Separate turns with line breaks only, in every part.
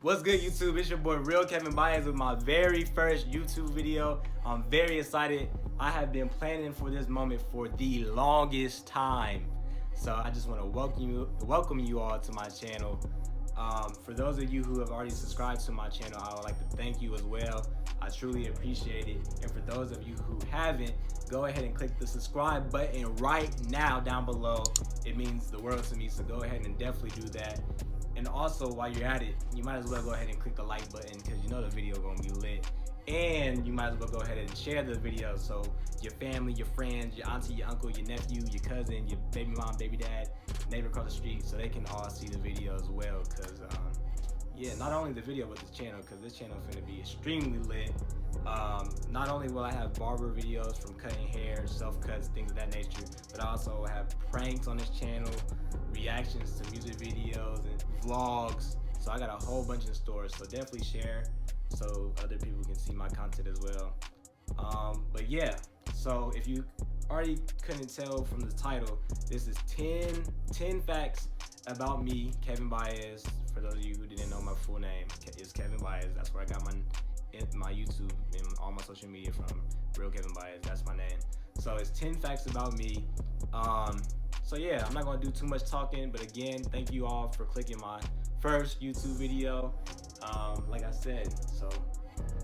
What's good, YouTube? It's your boy Realkevinbaez with my very first YouTube video. I'm very excited. I have been planning for this moment for the longest time. So I just want to welcome you all to my channel. For those of you who have already subscribed to my channel, I would like to thank you as well. I truly appreciate it. And for those of you who haven't, go ahead and click the subscribe button right now down below. It means the world to me, so go ahead and definitely do that. And also, while you're at it, you might as well go ahead and click the like button because you know the video gonna be lit. And you might as well go ahead and share the video so your family, your friends, your auntie, your uncle, your nephew, your cousin, your baby mom, baby dad, neighbor across the street, so they can all see the video as well. Because yeah, not only the video but the channel, because this channel is gonna be extremely lit. Not only will I have barber videos from cutting hair, self-cuts, things of that nature, but I also have pranks on this channel, reactions to music videos and vlogs. So I got a whole bunch in store, so definitely share so other people can see my content as well. But yeah, so if you already couldn't tell from the title, this is 10 facts about me, Kevin Baez. For those of you who didn't know, my full name is Kevin Baez. That's where I got my YouTube and all my social media from. Realkevinbaez, that's my name. So it's 10 facts about me. So yeah, I'm not gonna do too much talking, but again, thank you all for clicking my first YouTube video. Like I said, so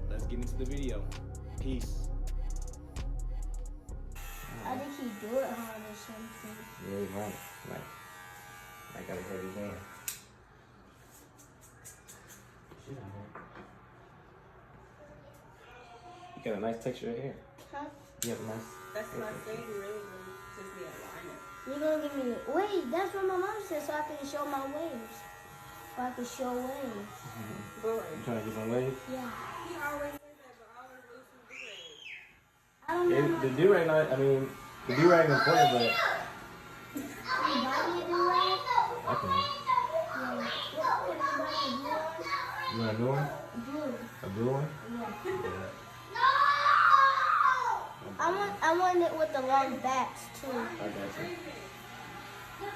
let's get into the video. Peace.
I think he do it hard or something.
Yeah, he's right. I got a heavy hand. You got a nice texture of hair.
Huh?
You have a nice.
That's my thing, really, just be a liner.
You're gonna give me wait, that's what my mom said, so I can show my waves. So I can show waves.
Boy,
You trying to get some waves?
Yeah.
he always says that, but I always lose some do-rags.
I don't know.
Yeah, the do-rag not. I mean, the do-rag is important, but
Can you buy me a do-rag?
I can.
Yeah. What can you buy me a do-rag?
You want a new one?
Do.
A blue one?
Yeah.
Yeah.
I want it with the long backs too.
I got you.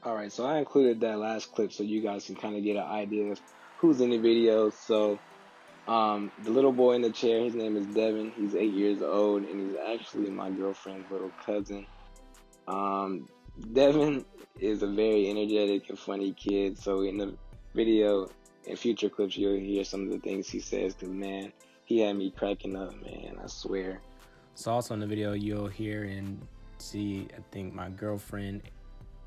Alright, so I included that last clip so you guys can kind of get an idea of who's in the video. So, the little boy in the chair, his name is Devin. He's 8 years old, and he's actually my girlfriend's little cousin. Devin is a very energetic and funny kid, so in the video, in future clips, you'll hear some of the things he says, because, man, he had me cracking up, man, I swear.
So also in the video, you'll hear and see, I think, my girlfriend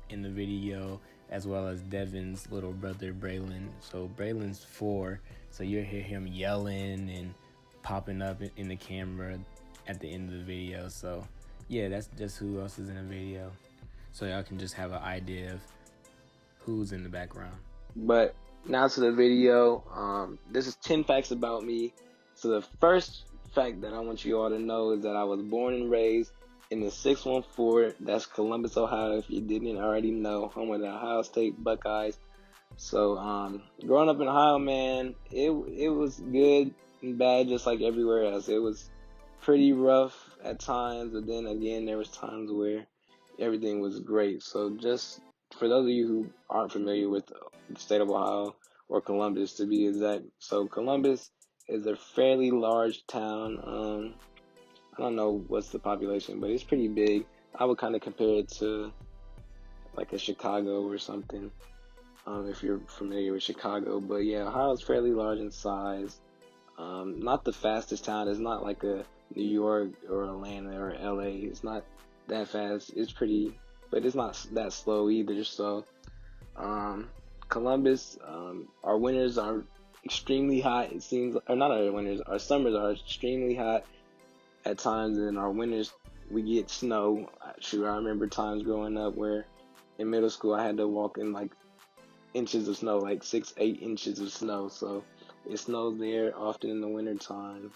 in the video, as well as Devin's little brother, Braylon. So Braylon's 4, so you'll hear him yelling and popping up in the camera at the end of the video. So yeah, that's just who else is in the video. So y'all can just have an idea of who's in the background.
But now to the video. This is 10 facts about me. So the first fact that I want you all to know is that I was born and raised in the 614. That's Columbus, Ohio, if you didn't already know, home of the Ohio State Buckeyes. So growing up in Ohio, man, it was good and bad just like everywhere else. It was pretty rough at times, but then again there was times where everything was great. So just for those of you who aren't familiar with the state of Ohio, or Columbus to be exact, so Columbus is a fairly large town. I don't know what's the population, but it's pretty big. I would kind of compare it to like a Chicago or something, if you're familiar with Chicago. But yeah, Ohio's fairly large in size. Not the fastest town. It's not like a New York or Atlanta or LA. It's not that fast. It's pretty, but it's not that slow either. So Columbus, our winters are extremely hot. It seems, or not our winters, our summers are extremely hot at times, and our winters we get snow. Sure, I remember times growing up where in middle school I had to walk in like inches of snow, like 6-8 inches of snow. So it snows there often in the winter time.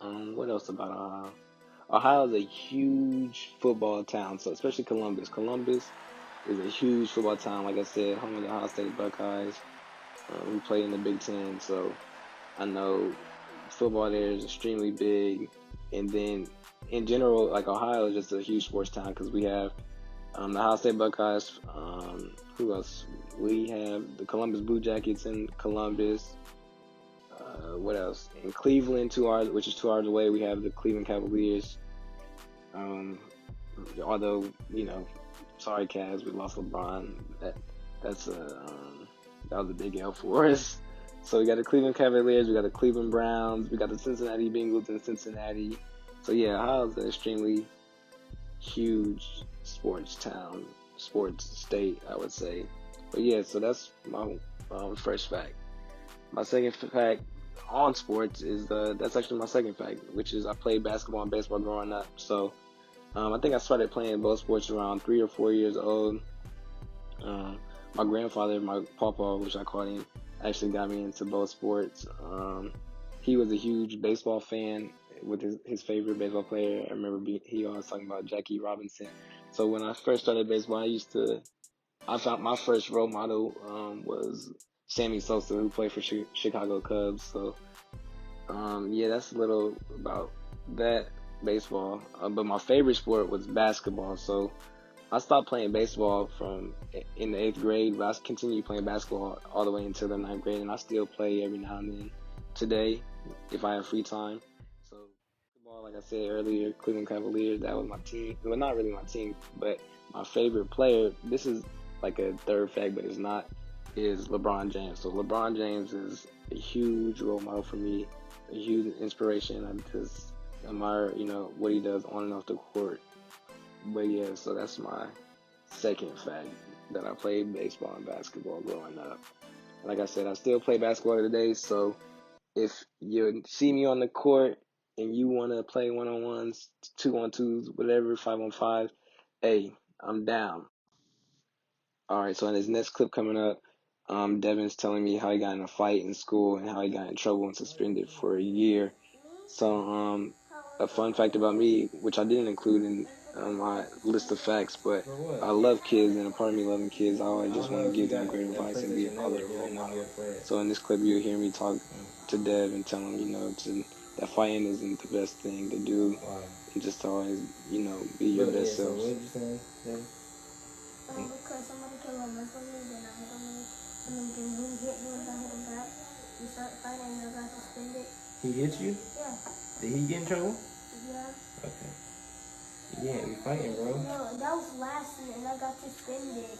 What else about Ohio? Ohio is a huge football town, so especially Columbus. Columbus is a huge football town. Like I said, home of the Ohio State Buckeyes. We play in the Big Ten, so I know football there is extremely big. And then in general, like Ohio is just a huge sports town because we have The Ohio State Buckeyes. Who else? We have the Columbus Blue Jackets in Columbus. What else? In Cleveland, 2 hours, which is 2 hours away, we have the Cleveland Cavaliers. Although, sorry Cavs, we lost LeBron. That was a big L for us. So we got the Cleveland Cavaliers, we got the Cleveland Browns, we got the Cincinnati Bengals in Cincinnati. So yeah, Ohio's an extremely huge sports town, sports state, I would say. But yeah, so that's my first fact. My second fact on sports is that's actually my second fact, which is I played basketball and baseball growing up. So I think I started playing both sports around 3 or 4 years old. My grandfather, my papa, which I called him, actually got me into both sports. He was a huge baseball fan with his favorite baseball player. I remember he always talking about Jackie Robinson. So when I first started baseball, I found my first role model was Sammy Sosa, who played for Chicago Cubs. So yeah, that's a little about that baseball. But my favorite sport was basketball. So I stopped playing baseball in the 8th grade, but I continued playing basketball all the way until the 9th grade, and I still play every now and then today if I have free time. So basketball, like I said earlier, Cleveland Cavaliers, that was my team. Well, not really my team, but my favorite player, this is like a third fact, but it's not, is LeBron James. So LeBron James is a huge role model for me, a huge inspiration. I just admire, what he does on and off the court. But yeah, so that's my second fact, that I played baseball and basketball growing up. Like I said, I still play basketball today, so if you see me on the court and you want to play 1-on-1s, 2-on-2s, whatever, 5-on-5, hey, I'm down. Alright, so in this next clip coming up, Devin's telling me how he got in a fight in school and how he got in trouble and suspended for a year. So, a fun fact about me, which I didn't include in my list of facts, but I love kids, and a part of me loving kids, I always just want to give them great advice and be a positive role model. So in this clip, you'll hear me talk to Dev and tell him, that fighting isn't the best thing to do, and just to always, be your best self.
What did you say, Dev?
Because somebody came on my phone and then I hit him. And then he hit me and I hit him back. We started fighting and I got suspended.
He hit you?
Yeah.
Did he get in trouble?
Yeah.
Okay. Yeah, we fighting, bro.
No, that was last year and I got suspended.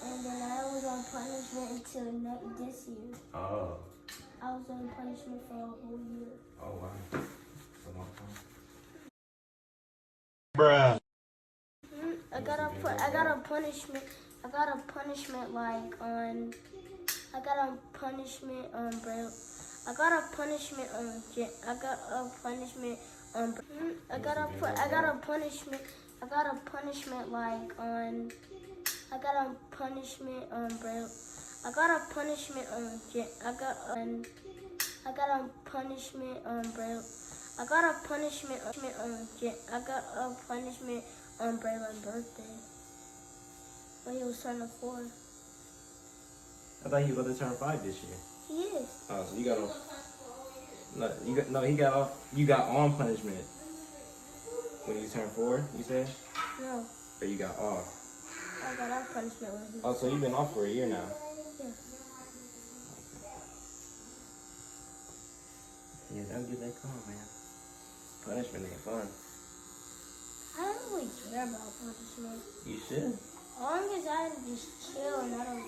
And then I was on punishment until this year.
Oh.
I was on punishment for a whole year.
Oh, wow. That's a long time.
Bruh.
I got a punishment. I got a punishment like on. I got a punishment on bro. I got a punishment on. I got a punishment on. I got a punishment. I got a punishment like on. I got a punishment on bro. I got a punishment on. I got a punishment on bro. I got a punishment on. I got a punishment on Braylon's birthday when he was turning 4.
I thought he was about to turn 5 this year.
He is.
Oh, so you got off. No, he got off. You got on punishment when you turned 4. You said?
No,
Or you got off?
I got off punishment when he
Oh,
was.
so you've been off for a year now.
Yeah.
Yeah, don't get that call, man. Punishment ain't fun.
I don't really care about punishment.
You should.
As long as I just chill and I don't.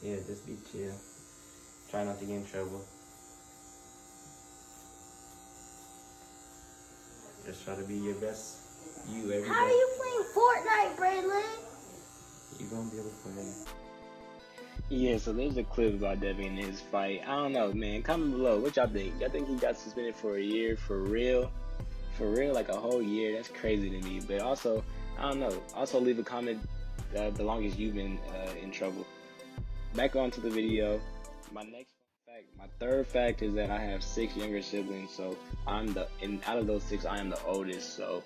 Yeah, just be chill. Try not to get in trouble. Just try to be your best you every
How are
day.
you playing Fortnite, Braylon?
You gonna be able to play.
Yeah, so there's a clip about Devin and his fight. I don't know, man. Comment below. What y'all think? Y'all think he got suspended for a year for real? For real, like a whole year? That's crazy to me. But also, I don't know. Also, leave a comment the longest you've been in trouble. Back onto the video. My third fact is that I have 6 younger siblings. So out of those 6, I am the oldest. So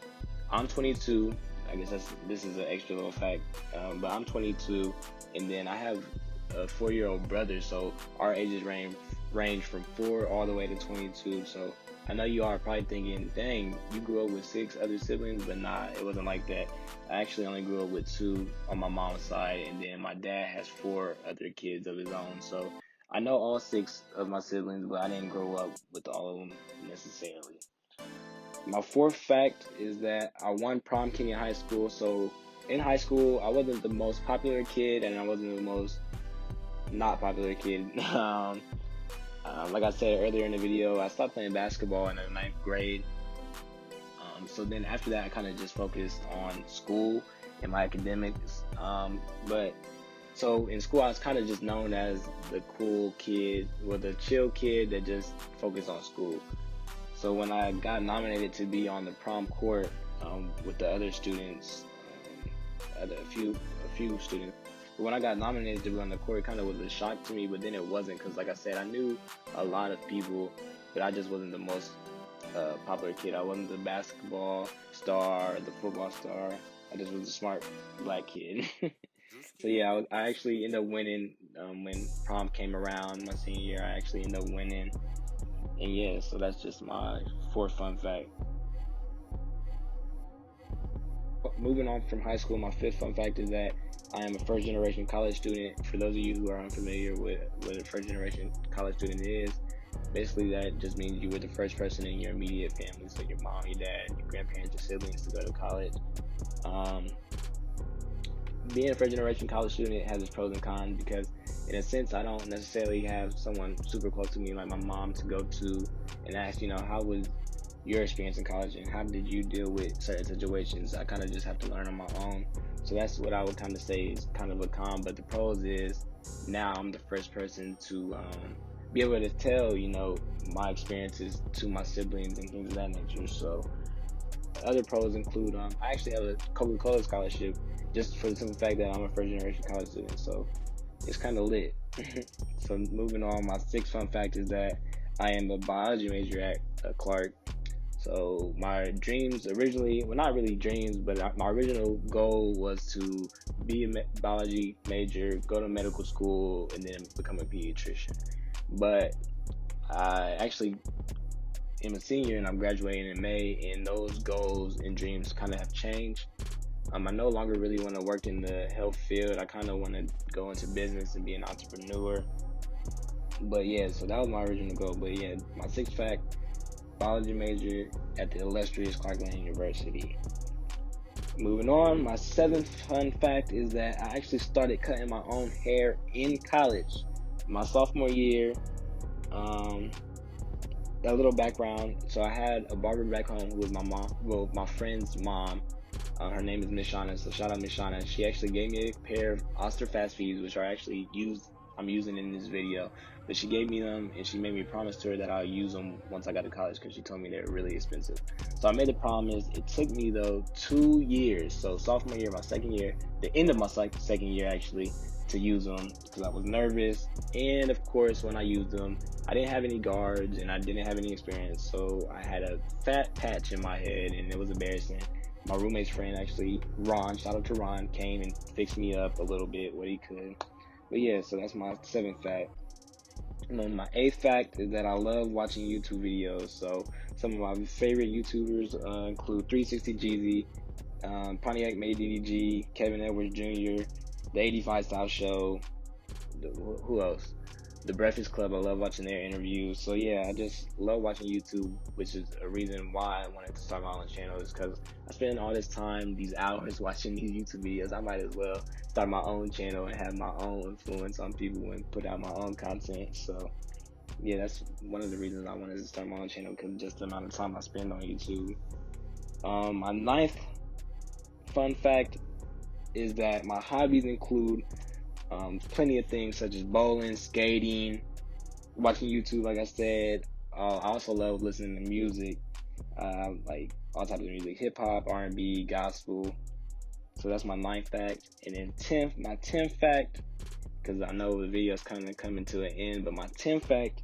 I'm 22. I guess this is an extra little fact. But I'm 22, and then I have a 4-year-old brother, so our ages range from 4 all the way to 22. So I know you are probably thinking, dang, you grew up with 6 other siblings, but nah, it wasn't like that. I actually only grew up with 2 on my mom's side, and then my dad has 4 other kids of his own. So I know all 6 of my siblings, but I didn't grow up with all of them necessarily. My fourth fact is that I won prom king in high school. So in high school, I wasn't the most popular kid, and I wasn't the most not popular kid. Like I said earlier in the video, I stopped playing basketball in the 9th grade. So then after that, I kind of just focused on school and my academics. But so in school, I was kind of just known as the cool kid, or the chill kid that just focused on school. So when I got nominated to be on the prom court with the other students, a few students, but when I got nominated to be on the court, it kind of was a shock to me. But then it wasn't, because like I said, I knew a lot of people, but I just wasn't the most popular kid. I wasn't the basketball star, or the football star. I just was a smart black kid. So yeah, I actually ended up winning when prom came around my senior year. I actually ended up winning, and yeah, so that's just my 4th fun fact. Moving on from high school, my 5th fun fact is that I am a first generation college student. For those of you who are unfamiliar with what a first generation college student is, basically that just means you were the first person in your immediate family, so your mom, your dad, your grandparents, your siblings, to go to college. Being a first generation college student has its pros and cons, because in a sense I don't necessarily have someone super close to me like my mom to go to and ask, how was your experience in college and how did you deal with certain situations. I kind of just have to learn on my own. So that's what I would kind of say is kind of a con. But the pros is now I'm the first person to be able to tell, my experiences to my siblings and things of that nature. So other pros include I actually have a Coca-Cola scholarship, just for the simple fact that I'm a first generation college student. So it's kind of lit. So moving on, my 6th fun fact is that I am a biology major at Clark. So my dreams originally, well, not really dreams, but my original goal was to be a biology major, go to medical school, and then become a pediatrician. But I actually am a senior and I'm graduating in May, and those goals and dreams kind of have changed. I no longer really want to work in the health field. I kind of want to go into business and be an entrepreneur. But yeah, so that was my original goal. But yeah, my 6th fact, biology major at the illustrious Clark Lane University. Moving on, my 7th fun fact is that I actually started cutting my own hair in college. My sophomore year, a little background. So I had a barber back home who was my mom, well, my friend's mom. Her name is Miss Shauna, so shout out Miss Shauna. She actually gave me a pair of Oster Fast Feeds, which I'm using in this video. But she gave me them, and she made me promise to her that I'll use them once I got to college, because she told me they were really expensive. So I made the promise. It took me, though, 2 years. So sophomore year, my second year, the end of my second year, actually, to use them, because I was nervous. And, of course, when I used them, I didn't have any guards, and I didn't have any experience. So I had a fat patch in my head, and it was embarrassing. My roommate's friend, actually, Ron, shout out to Ron, came and fixed me up a little bit what he could. But yeah, so that's my 7th fact. And then my 8th fact is that I love watching YouTube videos. So some of my favorite YouTubers include 360 Jeezy, Pontiac May DDG, Kevin Edwards Jr., The 85 South Show, who else? The Breakfast Club. I love watching their interviews. So yeah, I just love watching YouTube, which is a reason why I wanted to start my own channel, is because I spend all this time, these hours watching these YouTube videos. I might as well start my own channel and have my own influence on people and put out my own content. So yeah, that's one of the reasons I wanted to start my own channel, because just the amount of time I spend on YouTube. My 9th fun fact is that my hobbies include plenty of things such as bowling, skating, watching YouTube, like I said. I also love listening to music, like all types of music, hip hop, R&B, gospel. So that's my 9th fact. And then my 10th fact, because I know the video is kind of coming to an end, but my 10th fact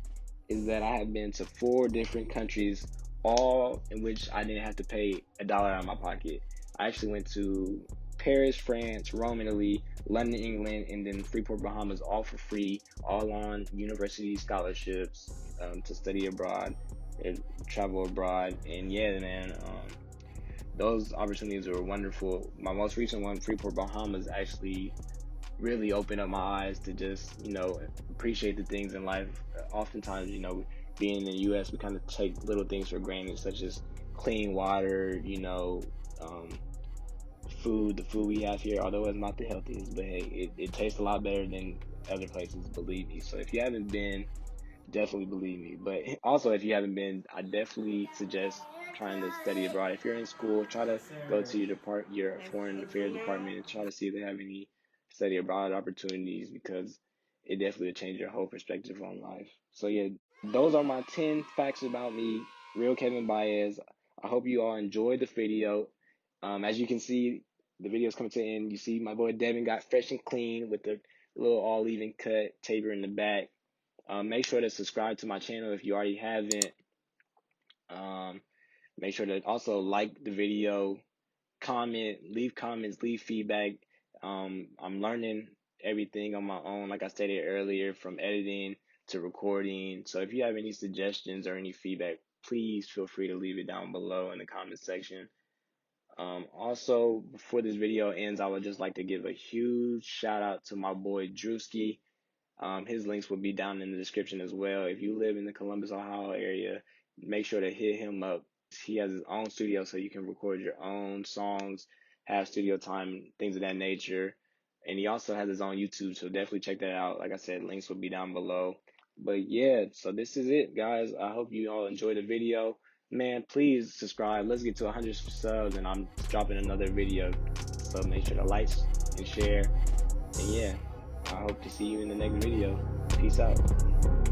is that I have been to 4 different countries, all in which I didn't have to pay $1 out of my pocket. I actually went to Paris, France, Rome, Italy, London, England, and then Freeport, Bahamas, all for free, all on university scholarships to study abroad. travel abroad. And yeah, man, those opportunities were wonderful. My most recent one, Freeport, Bahamas, actually really opened up my eyes to just, appreciate the things in life. Oftentimes, being in the U.S., we kind of take little things for granted, such as clean water, food. The food we have here, although it's not the healthiest, but hey, it tastes a lot better than other places, believe me. So if you haven't been, definitely believe me. But also, if you haven't been, I definitely suggest trying to study abroad. If you're in school, try to go to your foreign affairs department and try to see if they have any study abroad opportunities, because it definitely will change your whole perspective on life. So yeah, those are my 10 facts about me, Real Kevin Baez. I hope you all enjoyed the video. As you can see, the video is coming to an end. You see my boy Devin got fresh and clean with the little all even cut taper in the back. Make sure to subscribe to my channel if you already haven't. Make sure to also like the video, comment, leave comments, leave feedback. I'm learning everything on my own, like I stated earlier, from editing to recording. So if you have any suggestions or any feedback, please feel free to leave it down below in the comment section. Also, before this video ends, I would just like to give a huge shout out to my boy Drewski. His links will be down in the description as well. If you live in the Columbus, Ohio area, make sure to hit him up. He has his own studio, so you can record your own songs, have studio time, things of that nature. And he also has his own YouTube, so definitely check that out. Like I said, links will be down below. But yeah, so this is it, guys. I hope you all enjoyed the video. Man, please subscribe. Let's get to 100 subs, and I'm dropping another video. So make sure to like and share. And yeah, I hope to see you in the next video. Peace out.